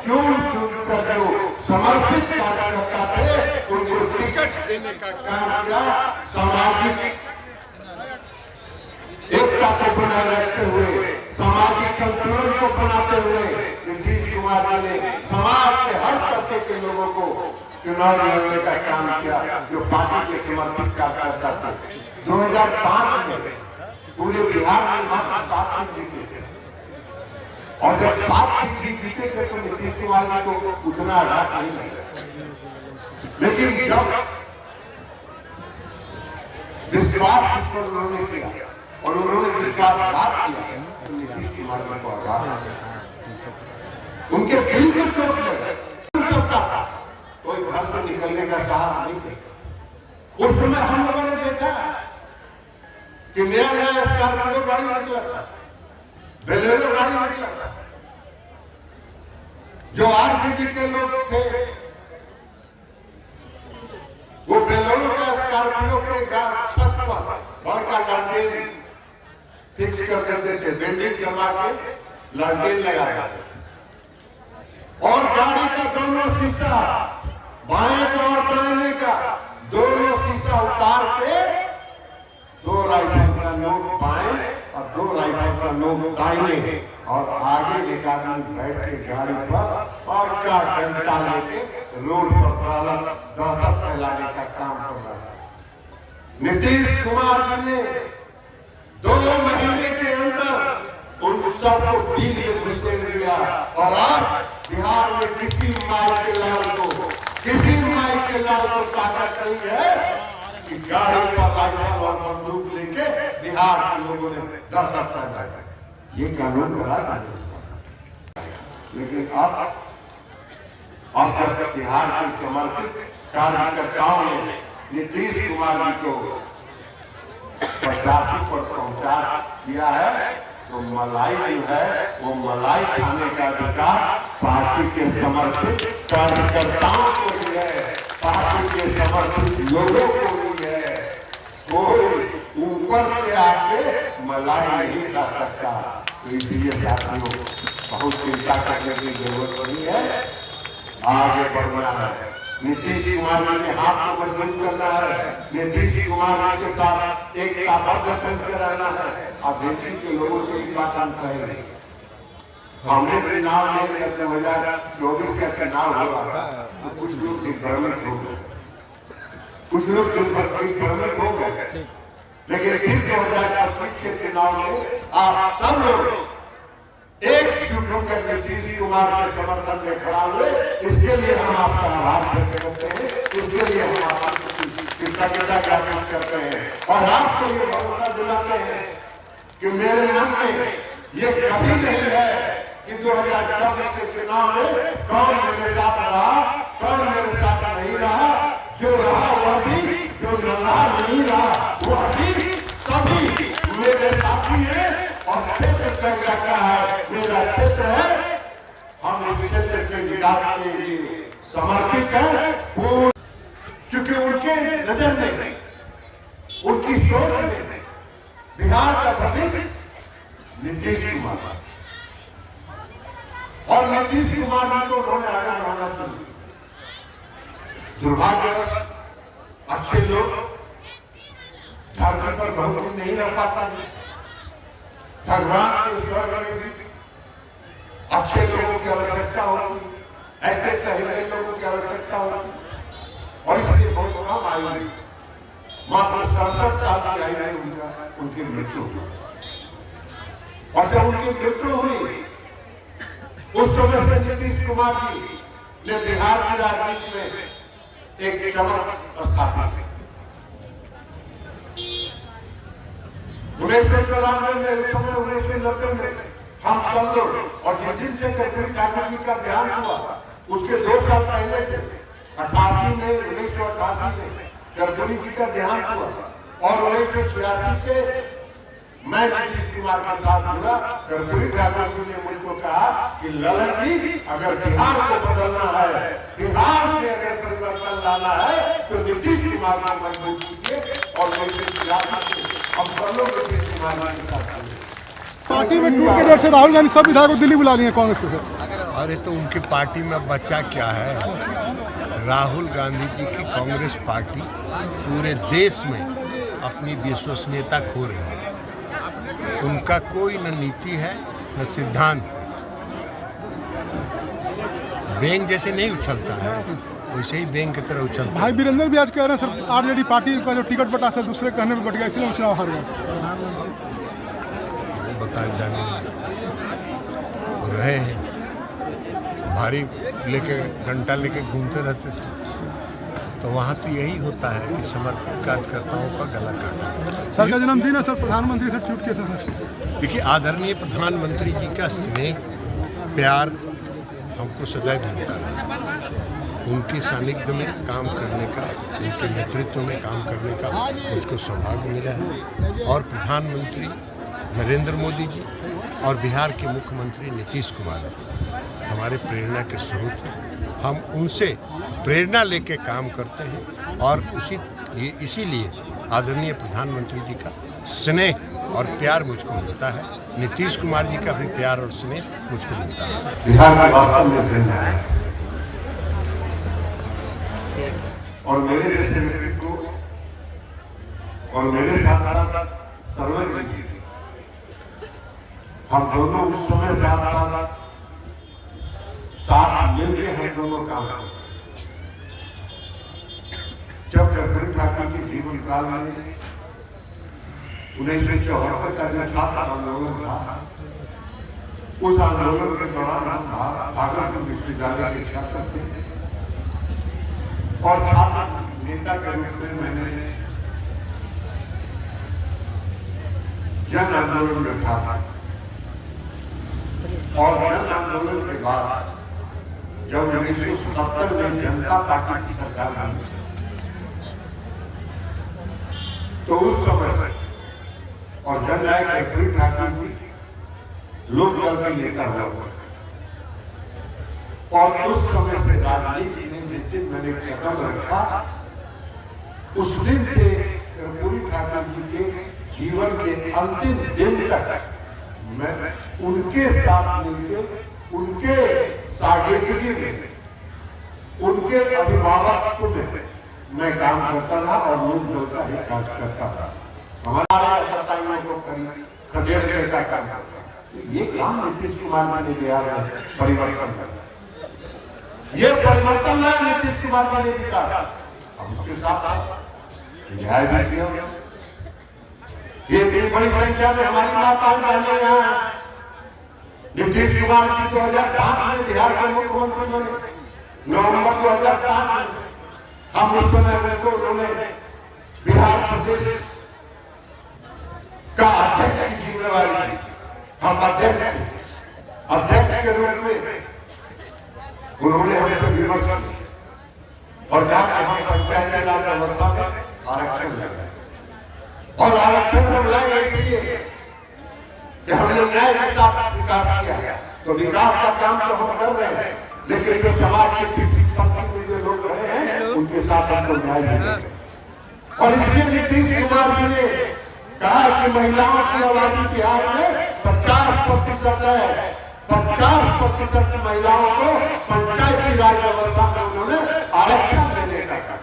चुन चुन कर जो समर्पित कार्यकर्ता थे उनको टिकट देने का काम किया। सामाजिक एकता को बनाए रखते हुए, सामाजिक संतुलन को बनाते हुए नीतीश कुमार जी ने समाज के हर तबके के लोगों को चुनाव लड़ने का काम किया, जो पार्टी के समर्पित कार्यकर्ता थे। 2005 में पूरे बिहार में मात्र 7 सीट जीते थे, और जब 7 सीट जीते थे तो नीतीश कुमार जी को उतना आघात नहीं लगा। लेकिन जब विश्वास इस पर उन्होंने किया और उन्होंने विश्वासघात किया तो नीतीश कुमार जी को आघात, उनके दिल को चोट चलता था, कोई घर से निकलने का साहस नहीं किया। उस समय हम लोगों ने देखा कि नया नया स्कॉर्पियो गाड़ी निकला था, बोलेरो गाड़ी निकला था। जो आरजेडी के लोग थे वो बोलेरो का स्कॉर्पियो के छत पर बड़का लालटेन फिक्स कर देते थे, बेल्डिंग करवा के लालटेन लगा देते, और गाड़ी का दोनों शीशा, बाएं का और दाहिने का दोनों शीशा उतार के 2 राइफल का नोक बाएं और 2 राइफल का नोक दाहिने, और आगे एक आदमी बैठ के गाड़ी पर और का डंडा लेके रोड पर दहशत फैलाने का काम कर रहा है। नीतीश कुमार जी ने 2 महीने के अंदर उन सबको बिल में घुसेड़ दिया, और आज बिहार में किसी माई के लाल को ताकत नहीं है कि गाड़ी पर राइफल और बंदूक लेके बिहार के लोगों ने दहशत फैलाया। ये कानून का राज है। लेकिन अब जब बिहार के समर्पित कार्यकर्ताओं ने नीतीश कुमार जी को 85 पर पहुंचा किया है, तो मलाई जो है वो मलाई खाने का अधिकार पार्टी के समर्पित कार्यकर्ताओं को भी है, पार्टी के समर्पित लोगों को भी है। कोई ऊपर से आके मलाई नहीं खा सकता। तो इसलिए साथियों बहुत चिंता करने की जरूरत नहीं है, आगे बढ़ना है। नीतीश कुमार जी के हाथ को मजबूत करना है, नीतीश कुमार जी के साथ एक ताबद्ध ढंग से रहना है। अब देश के लोगों से एक बात हम कहेंगे, हमने चुनाव में जब 2024 का चुनाव हो रहा था तो कुछ लोग दिग्भ्रमित हो गए, हो गए, लेकिन फिर 2025 के चुनाव में आप सब लोग एकजुट होकर नीतीश कुमार के समर्थन में खड़ा हुए, इसके लिए हम आपका आभार व्यक्त करते हैं, इसके लिए हम आपकी कृतज्ञता ज्ञापित करते हैं, और आपको ये भरोसा दिलाते हैं कि मेरे मन में ये कभी नहीं है कि 2024 के चुनाव में कौन मेरे साथ रहा, कौन मेरे साथ नहीं रहा। जो रहा वह भी, जो रहा नहीं रहा वह भी, सभी मेरे साथी हैं। और क्षेत्र का इलाका है, मेरा क्षेत्र है, हम इस क्षेत्र के विकास के लिए समर्पित हैं। चूंकि उनके नजर में, उनकी सोच में बिहार का भविष्य नीतीश कुमार, और नीतीश कुमार जी को उन्होंने आगे बढ़ाना शुरू किया। दुर्भाग्यवश अच्छे लोग धरती पर बहुत दिन नहीं रह पाते। भगवान के स्वर्ग में भी अच्छे लोगों की आवश्यकता होती, ऐसे सहेले लोगों की आवश्यकता होती, और इसलिए बहुत कम आयु में, मात्र 67 साल की आयु में उनकी मृत्यु हुई। और जब उनकी मृत्यु हुई उस समय से नीतीश कुमार जी ने बिहार की राजनीति में एक चमक स्थापित की। 1994 में, उस समय 1990 में हम सब लोग, और जिस दिन से कर्पूरी ठाकुर जी का देहांत हुआ उसके 2 साल पहले से 1988 में कर्पूरी जी का देहांत हुआ, और 1986 से मैं नीतीश कुमार के साथ जुड़ा। कर्पूरी ठाकुर जी ने मुझको कहा कि ललन जी, अगर बिहार को बदलना है, बिहार में अगर परिवर्तन लाना है तो नीतीश कुमार को मजबूत कीजिए, और हम सब लोग नीतीश कुमार के साथ। पार्टी में टूट के डर से राहुल गांधी सब विधायक को दिल्ली बुला लिए कांग्रेस के साथ। अरे तो उनकी पार्टी में बचा क्या है? राहुल गांधी जी की कांग्रेस पार्टी पूरे देश में अपनी विश्वसनीयता खो रही है। उनका कोई न नीति है न सिद्धांत है। बेंग जैसे नहीं उछलता है वैसे ही बेंग की तरह उछलता है। भाई वीरेंद्र भी आज कह रहे हैं सर आरजेडी पार्टी का जो टिकट बटा सर दूसरे कहने में बट गया इसलिए चुनाव हार गया। वो बताए जाने रहे हैं, भारी लेके डंडा लेके घूमते रहते थे तो वहाँ तो यही होता है कि समर्पित कार्यकर्ताओं का गला काटा जाता है। सर का जन्मदिन है सर, प्रधानमंत्री से ट्वीट किए थे सर। देखिए आदरणीय प्रधानमंत्री जी का स्नेह प्यार हमको सदैव मिलता है। उनके सानिध्य में काम करने का, उनके नेतृत्व में काम करने का मुझको सौभाग्य मिला है। और प्रधानमंत्री नरेंद्र मोदी जी और बिहार के मुख्यमंत्री नीतीश कुमार हमारे प्रेरणा के स्रोत हैं। हम उनसे प्रेरणा लेके काम करते हैं और इसीलिए आदरणीय प्रधानमंत्री जी का स्नेह और प्यार मुझको मिलता है। नीतीश कुमार जी का भी प्यार और स्नेह मुझको मिलता है। बिहार में वास्तव में प्रेरणा है और मेरे जैसे व्यक्ति को और मेरे साथ साथ सर्वज्ञ जी, हम दोनों उस समय साथ मिलकर हम दोनों काम करते। जब कर्पूरी ठाकुर के जीवन काल में 1974 का जो छात्र आंदोलन था, उस आंदोलन के दौरान हम भागलपुर विश्वविद्यालय के छात्र थे और छात्र नेता के रूप में मैंने जन आंदोलन में था और जन आंदोलन के बाद जब 1977 में जनता पार्टी की सरकार आई तो उस समय और जननायक कर्पूरी ठाकुर जी लोक दल के नेता हुआ और उस समय से राजनीति में जिस दिन मैंने कदम रखा उस दिन से कर्पूरी ठाकुर जी के जीवन के अंतिम दिन तक मैं उनके साथ मिलकर उनके शागिर्दगी में, उनके अभिभावकत्व में मैं काम करता रहा और लोक दल का ही कार्य करता था। हमारे कर्ताओं को खदेड़ने का काम करता। ये काम नीतीश कुमार ने दिया है परिवर्तन करना। ये परिवर्तन है नीतीश कुमार ने विकास। अब उसके साथ न्याय भी किया। ये इतनी बड़ी संख्या में हमारी माताएं बहनें यहाँ नीतीश कुमार जी 2005 में बिहार के मुख्यमंत्री बने। नवंबर 2005 में हम उस समय मुझको उन्होंने बिहार प्रदेश का अध्यक्ष की जिम्मेवारी दी। हम अध्यक्ष के रूप में उन्होंने हमसे विमर्श किया और जाकर हम पंचायती राज व्यवस्था में आरक्षण लगाए और आरक्षण हम लाए इसलिए कि हमने न्याय के साथ विकास किया। तो विकास का काम तो हम कर रहे हैं लेकिन जो समाज के पिछली पंक्ति में जो लोग खड़े हैं उनके साथ हमको न्याय मिलेगा। और इसलिए नीतीश कुमार जी ने कहा कि महिलाओं की आबादी बिहार में 50% है। 50% महिलाओं को पंचायती राज व्यवस्था में उन्होंने आरक्षण देने का काम।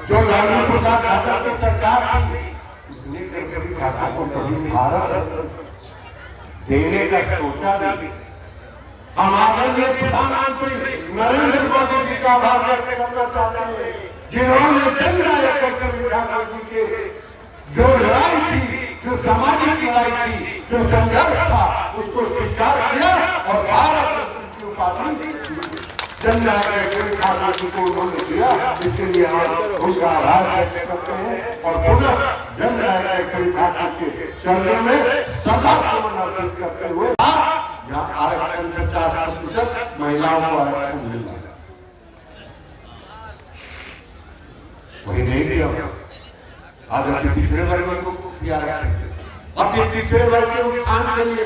जो लालू प्रसाद यादव की सरकार थी उसने कर्पूरी ठाकुर को कभी भारत देने का सोचा नहीं। हम आदरणीय प्रधानमंत्री नरेंद्र मोदी जी का आभार व्यक्त करना चाहते हैं जिन्होंने जननायक कर्पूरी ठाकुर जी के जो लड़ाई थी, जो सामाजिक लड़ाई थी, जो संघर्ष था उसको स्वीकार किया और भारत रत्न की उपाधि जननायक कर्पूरी ठाकुर जी को उन्होंने दिया। इसके लिए हम उनका आभार व्यक्त करते हैं और पुनः जननायक कर्पूरी ठाकुर के चरणों में सदा सुमन अर्पित करते हुए यहाँ आरक्षण 50% महिलाओं को आरक्षण मिला वही नहीं दिया। आज अपने पिछड़े वर्ग को भी आरक्षण अपने पिछड़े वर्ग के उत्थान के लिए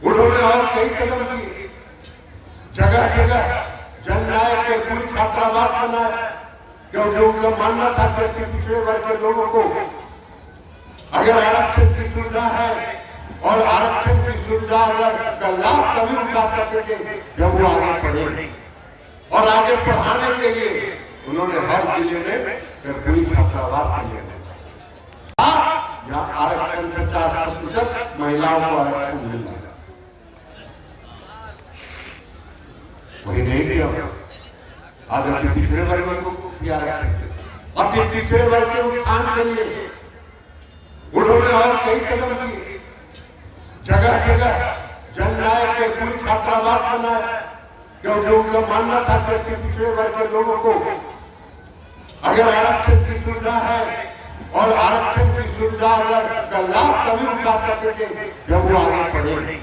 उन्होंने और कई कदम किए। जगह जगह जननायक के पूरी छात्रावास बनाया क्योंकि उनका मानना था कि पिछड़े वर्ग के लोगों को अगर आरक्षण की सुविधा है और आरक्षण की सुविधा का लाभ तभी उठा सकेंगे जब वो आगे पढ़ेंगे। और आगे पढ़ाने के लिए उन्होंने हर जिले में कर्पूरी छात्रावास दिए हैं, जहाँ आरक्षण 50% महिलाओं को आरक्षण मिल रहा है। वही नहीं दिया आज अपने पिछड़े वर्ग को भी आरक्षण, और पिछड़े वर्ग के उत्थान के लिए उन्होंने और कई कदम किए। जगह जगह जननायक के पूरी छात्रावास बनाया, क्योंकि उनका मानना था कि पिछड़े वर्ग के लोगों को अगर आरक्षण की सुविधा है और आरक्षण की सुविधा का लाभ तभी उठा सकेंगे जब वो आगे पढ़ेंगे।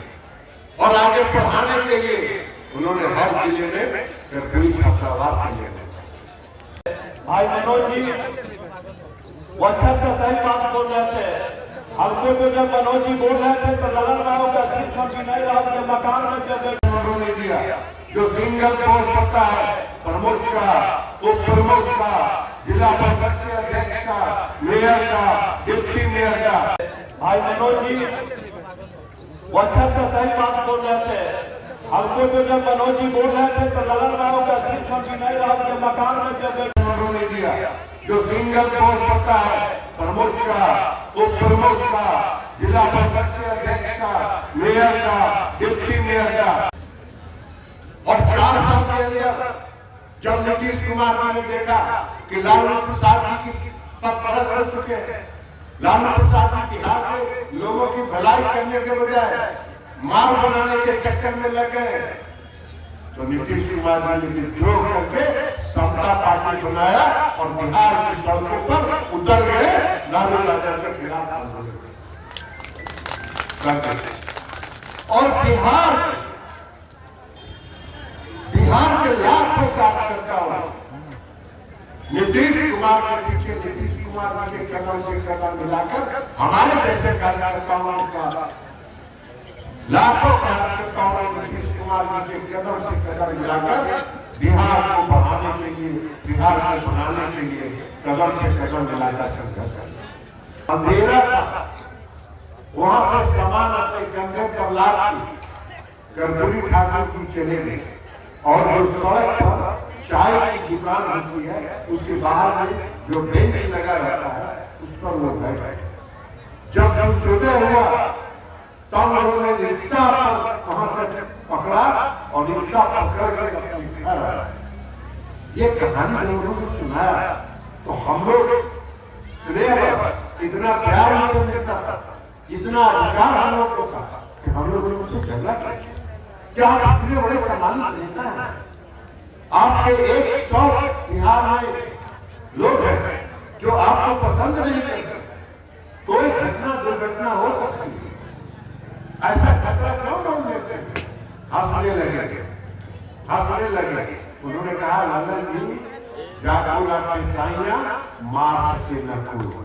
और आगे पढ़ाने के लिए उन्होंने हर जिले में कर्पूरी छात्रावास दिए हैं। भाई मनोज जी वचन का सही बात बोल रहे थे। हमको तो जब मनोज जी बोल रहे थे तो ललन राव का शिक्षण भी नहीं रहा के मकान में चल उन्होंने दिया जो सिंगल पोस्ट होता है, प्रमुख का, उप प्रमुख का, जिला परिषद के अध्यक्ष का, मेयर का, डिप्टी मेयर का। भाई मनोज जी वचन का सही बात बोल रहे थे। हमको तो जब मनोज जी बोल रहे थे तो ललन राव का शिक्षण भी नहीं रहा के मकान में चल उन्होंने दिया जो सिंगल पोस्ट होता है, प्रमुख का, उप प्रमुख का, जिला परिषद के अध्यक्ष का, मेयर का, डिप्टी मेयर का। और 4 साल के अंदर जब नीतीश कुमार जी ने देखा कि लालू प्रसाद जी की परख रह चुके हैं, लालू प्रसाद जी बिहार के लोगों की भलाई करने के बजाय माल बनाने के चक्कर में लग गए, तो नीतीश कुमार जी ने विद्रोह करके समता पार्टी बनाया और बिहार की सड़कों पर उतर गए, लालू यादव के खिलाफ आंदोलन करते। और बिहार के लाखों कार्यकर्ता नीतीश कुमार के पीछे, नीतीश कुमार के कदम से कदम मिलाकर हमारे जैसे कार्यकर्ताओं का लाखों कार्यकर्ताओं ने नीतीश कुमार जी के कदम से कदम मिलाकर बिहार को बढ़ाने के लिए, बिहार को बनाने के लिए कदम से कदम मिलाकर संघर्ष किया। अंधेरा था, वहां से सामान अपने कंधे पर लाद कर्पूरी ठाकुर की चले गए और जो सड़क पर चाय की दुकान होती है उसके बाहर में जो बेंच लगा रहता है उस पर लोग बैठे। जब सूर्योदय हुआ तब उन्होंने रिक्शा पर वहां से पकड़ा और रिक्शा पकड़ के अपने घर आया। ये कहानी लोगों को सुनाया तो हम लोग इतना प्यार उनसे मिलता था, इतना अधिकार हम लोग को था कि हम लोग उनसे झगड़ा किया। क्या आप इतने बड़े सम्मानित नेता हैं? आपके 100 बिहार में लोग हैं जो आपको पसंद नहीं करते, कोई घटना दुर्घटना हो सकती है, ऐसा खतरा क्यों लोग लेते हैं? हंसने लगे। उन्होंने कहा ललन जी जागो के साइया मार सके न कोई।